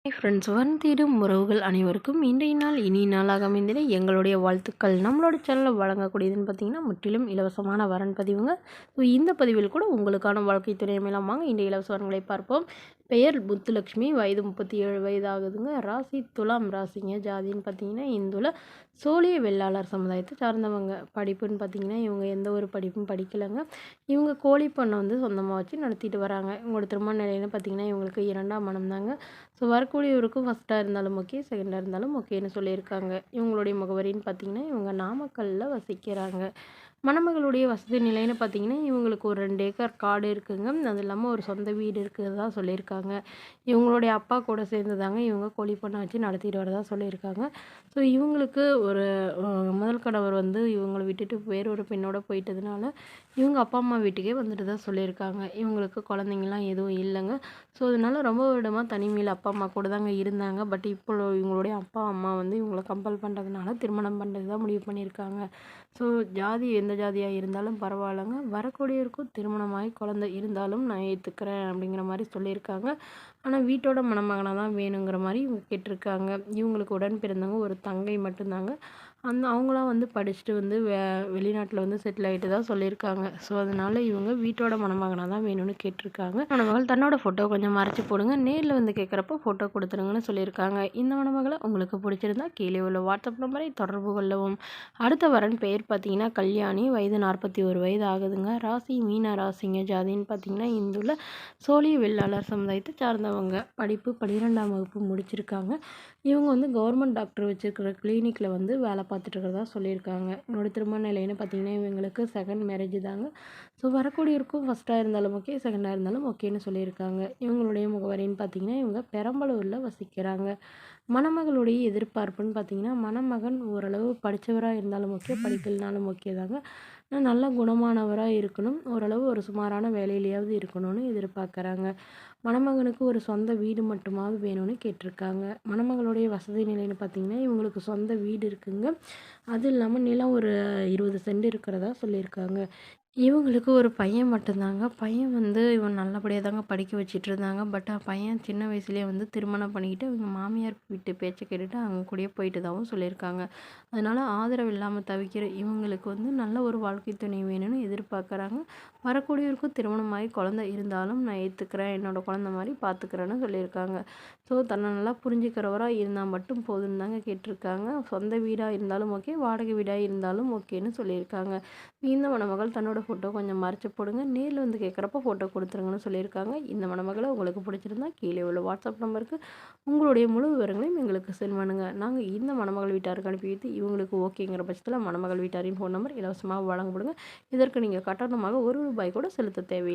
Hi friends, தேடும் உறவுகள் அனைவருக்கும் இன்றைய நாள் இனிய நாளாக அமைந்திட எங்களுடைய வாழ்த்துக்கள். நம்மளோட சேனலில் வழங்கக்கூடியதுன்னு பார்த்தீங்கன்னா முற்றிலும் இலவசமான வரன் பதிவுங்க. ஸோ இந்த பதிவில் கூட உங்களுக்கான வாழ்க்கை துணை அமையலாம். வாங்க இன்றைய இலவச வரன்களை பார்ப்போம். பெயர் முத்துலட்சுமி, வயது 37 வயது ஆகுதுங்க. ராசி துலாம் ராசிங்க. ஜாதின்னு பார்த்தீங்கன்னா இந்துல. சோழிய வெள்ளாளர் சமுதாயத்தை சார்ந்தவங்க. படிப்புன்னு பார்த்தீங்கன்னா இவங்க எந்த ஒரு படிப்பும் படிக்கலைங்க. இவங்க கோழி பண்ணை வந்து சொந்தமாக வச்சு நடத்திட்டு வராங்க. இவங்களோட திருமண நிலைன்னு பார்த்தீங்கன்னா இவங்களுக்கு 2ஆம் மனம் தாங்க. ஸோ வரக்கூடியவருக்கும் ஃபஸ்ட்டாக இருந்தாலும் ஓகே, செகண்டாக இருந்தாலும் ஓகேன்னு சொல்லியிருக்காங்க. இவங்களுடைய முகவரின்னு பார்த்தீங்கன்னா இவங்க நாமக்கல்லில் வசிக்கிறாங்க. மணமகளுடைய வசதி நிலைன்னு பார்த்தீங்கன்னா இவங்களுக்கு ஒரு 2 ஏக்கர் காடு இருக்குங்க. அது இல்லாமல் ஒரு சொந்த வீடு இருக்கிறதா சொல்லியிருக்காங்க. இவங்களுடைய அப்பா கூட சேர்ந்து தாங்க இவங்க கோழி பண்ணை வச்சு நடத்திட்டு வரதா சொல்லியிருக்காங்க. ஸோ இவங்களுக்கு ஒரு முதல் கணவர் வந்து இவங்களை விட்டுட்டு வேறொரு பெண்ணோட போயிட்டதுனால இவங்க அப்பா அம்மா வீட்டுக்கே வந்துட்டு தான் சொல்லியிருக்காங்க. இவங்களுக்கு குழந்தைங்கலாம் எதுவும் இல்லைங்க. ஸோ அதனால ரொம்ப வருடமாக தனிமையில் அப்பா அம்மா கூட தாங்க இருந்தாங்க. பட் இப்போ இவங்களுடைய அப்பா அம்மா வந்து இவங்களை கம்பல் பண்ணுறதுனால திருமணம் பண்ணுறது தான் முடிவு பண்ணியிருக்காங்க. ஸோ ஜாதி எந்த ஜாதியாக இருந்தாலும் பரவாயில்லைங்க, வரக்கூடியவருக்கும் திருமணமாகி குழந்தை இருந்தாலும் நான் ஏற்றுக்கிறேன் அப்படிங்கிற மாதிரி சொல்லியிருக்காங்க. ஆனால் வீட்டோட மணமகனாக தான் வேணுங்கிற மாதிரி இவங்க கேட்டிருக்காங்க. இவங்களுக்கு உடன் பிறந்தவங்க ஒரு தங்கை மட்டும்தாங்க. அவங்களாம் வந்து படிச்சுட்டு வந்து வெளிநாட்டில் வந்து செட்டில் ஆகிட்டு தான் சொல்லியிருக்காங்க. ஸோ அதனால் இவங்க வீட்டோட மணமகனாக தான் வேணும்னு கேட்டிருக்காங்க. மணமகள் தன்னோட ஃபோட்டோ கொஞ்சம் மறைச்சி போடுங்க, நேரில் வந்து கேட்குறப்போ ஃபோட்டோ கொடுத்துருங்கன்னு சொல்லியிருக்காங்க. இந்த மணமகளை உங்களுக்கு பிடிச்சிருந்தா கீழே உள்ள வாட்ஸ்அப் நம்பரை தொடர்பு கொள்ளவும். அடுத்த வரன் பெயர் பார்த்தீங்கன்னா கல்யாணி, வயது 41 வயது ஆகுதுங்க. ராசி மீன ராசிங்க. ஜாதின்னு பார்த்தீங்கன்னா இந்துல. சோழிய வெள்ளாளர் சமுதாயத்தை சார்ந்தவங்க. படிப்பு 12ஆம் வகுப்பு முடிச்சிருக்காங்க. இவங்க வந்து கவர்மெண்ட் டாக்டர் வச்சுருக்கிற கிளினிக்கில் வந்து வேலை பார்த்துட்டு இருக்கிறதா சொல்லியிருக்காங்க. என்னோட திருமண நிலைன்னு பார்த்தீங்கன்னா இவங்களுக்கு செகண்ட் மேரேஜ் தாங்க. ஸோ வரக்கூடியவருக்கும் ஃபஸ்ட்டாக இருந்தாலும் ஓகே, செகண்டாக இருந்தாலும் ஓகேன்னு சொல்லியிருக்காங்க. இவங்களுடைய முகவரின்னு பார்த்தீங்கன்னா இவங்க பெரம்பலூரில் வசிக்கிறாங்க. மணமகளுடைய எதிர்பார்ப்புன்னு பார்த்தீங்கன்னா மணமகன் ஓரளவு படித்தவராக இருந்தாலும் ஓகே, படிக்கலைனாலும் ஓகே தாங்க. ஆனால் நல்ல குணமானவராக இருக்கணும், ஓரளவு ஒரு சுமாரான வேலையிலையாவது இருக்கணும்னு எதிர்பார்க்குறாங்க. மணமகனுக்கு ஒரு சொந்த வீடு மட்டுமாவது வேணும்னு கேட்டிருக்காங்க. மணமகளுடைய வசதி நிலைன்னு பார்த்தீங்கன்னா இவங்களுக்கு சொந்த வீடு இருக்குங்க. அது இல்லாமல் நிலம் ஒரு 20 சென்ட் இருக்கிறதா சொல்லியிருக்காங்க. இவங்களுக்கு ஒரு பையன் மட்டும்தாங்க. பையன் வந்து இவன் நல்லபடியாக தாங்க படிக்க வச்சுட்டு இருந்தாங்க. பட் பையன் சின்ன வயசுலேயே வந்து திருமணம் பண்ணிக்கிட்டு அவங்க மாமியார் வீட்டு பேச்சை கேட்டுட்டு அவங்க கூடயே போயிட்டதாகவும் சொல்லியிருக்காங்க. அதனால் ஆதரவு இல்லாமல் தவிக்கிற இவங்களுக்கு வந்து நல்ல ஒரு வாழ்க்கை துணை வேணும்னு எதிர்பார்க்குறாங்க. வரக்கூடியவருக்கும் திருமணமாகி குழந்தை இருந்தாலும் நான் ஏற்றுக்கிறேன், என்னோடய குழந்த மாதிரி பார்த்துக்கிறேன்னு சொல்லியிருக்காங்க. ஸோ தன்னை நல்லா புரிஞ்சுக்கிறவராக இருந்தால் மட்டும் போதும்னு தாங்க கேட்டிருக்காங்க. சொந்த வீடாக இருந்தாலும் ஓகே, வாடகை வீடாக இருந்தாலும் ஓகேன்னு சொல்லியிருக்காங்க. இந்த மணமகள் தன்னோட ஃபோட்டோ கொஞ்சம் மறைச்சி போடுங்க, நேரில் வந்து கேட்குறப்ப ஃபோட்டோ கொடுத்துருங்கன்னு சொல்லியிருக்காங்க. இந்த மணமகளை உங்களுக்கு பிடிச்சிருந்தா கீழே உள்ள வாட்ஸ்அப் நம்பருக்கு உங்களுடைய முழு விவரங்களையும் எங்களுக்கு சென்ட் பண்ணுங்கள். நாங்கள் இந்த மணமகள் வீட்டாருக்கு அனுப்பி வைத்து இவங்களுக்கு ஓகேங்கிற பட்சத்தில் மணமகள் வீட்டாரின் ஃபோன் நம்பர் இலவசமாக வழங்கப்படுங்க. இதற்கு நீங்கள் கட்டணமாக ₹1 கூட செலுத்த தேவையில்லை.